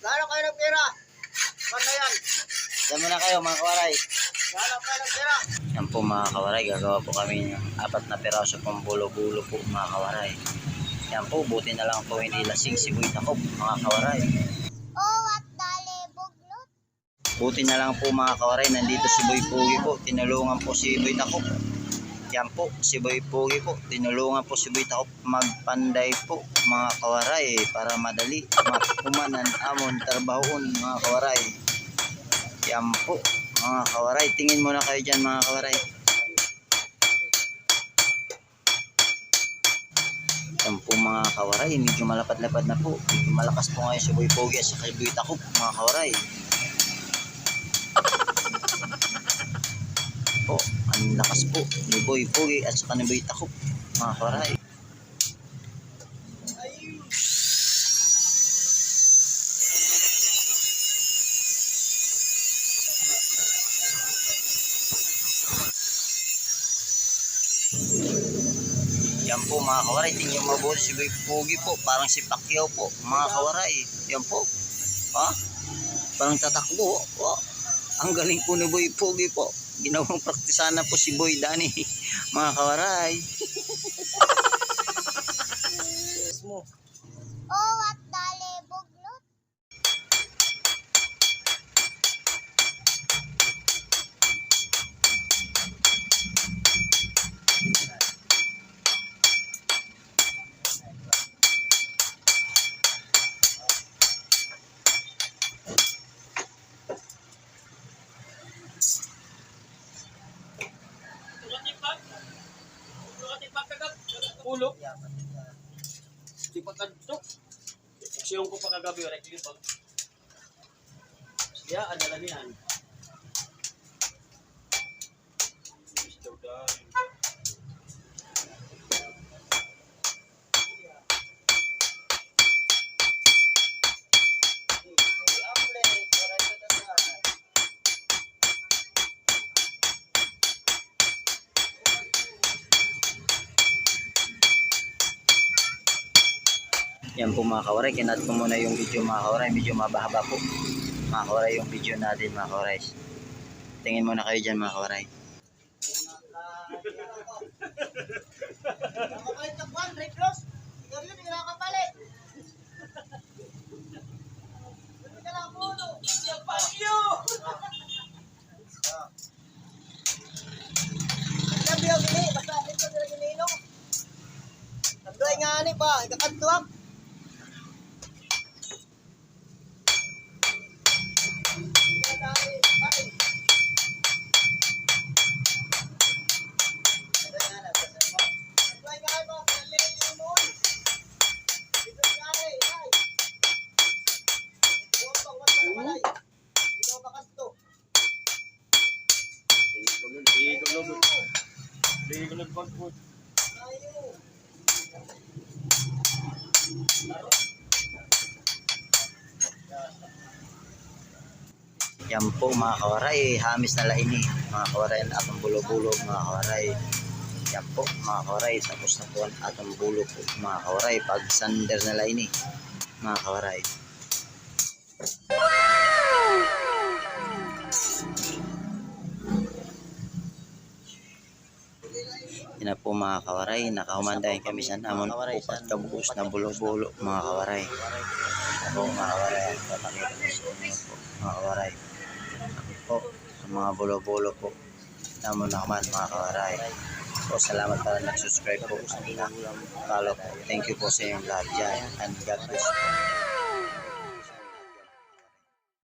Gano'n kayo ng pera? Maganda yan. Diyan muna kayo mga kawaray. Gano'n kayo ng pera? Yan po mga kawaray, gagawa po kami ng 4 na piraso pang bulo-bulo po mga kawaray. Yan po, buti na lang po hindi lasing si Boy Takop mga kawaray. Oh, what dali buglot? Buti na lang po mga kawaray, nandito si Boy Pugi po, tinulungan po si Boy Takop. Yan po, si Boy Pugi po, tinulungan po si Boy Takop magpanday po mga kawaray para madali makumanan amon trabahon mga kawaray. Yan po mga kawaray, tingin muna kayo dyan mga kawaray. Yan po mga kawaray, medyo malapad-lapad na po. Medyo malakas po ngayon si Boy Pugi at si Boy Takop mga kawaray. Po, ang lakas po ni Boy Pugi at saka ni Boy Takop mga kawaray. Yan po mga kawaray, tingnan mabuti si Boy Pugi po, parang si Pacquiao po mga kawaray. Yan po, ha? Parang tatakbo. Oh. Ang galing po ni Boy Pugi po. Ginawang praktisan na po si Boy Danny mga kawaray. Oh, what dali buglot? Ulo. Di pa kadto. Siyong ko pa kagabi, rekli pag. Siya, adalan niyan. Mr. Darling. Yan po mga kawaray, kinat ko muna yung video mga kawaray, medyo mabahaba po mga kawaray yung video natin mga kawaray. Tingin muna kayo dyan mga kawaray. Nakapalit ka buwan, Red Cross. Ikaw yun, hindi nakapalit. Hindi ka lang puno. Siya Pacquiao. Nagsabi ako gini, basta ito sila ginino. Nagdoy nga ni pa, ikakantuak. Yan po mga kawaray, hamis na laini mga kawaray, ang atong bulo-bulo mga kawaray. Yan po mga kawaray, tapos na po ang atong bulo po mga kawaray, pag sander na laini mga kawaray. Yan na po mga kawaray, nakahumandahin kami sa namon po pagkabuhos na bulo-bulo mga kawaray. Yan po mga kawaray, papakita ko sa inyo po mga kawaray. Po sa mga bulo-bulo po namon naman mga kawaray. So salamat para nag-subscribe po sa follow po. Thank you po sa inyong lahat dyan and God bless.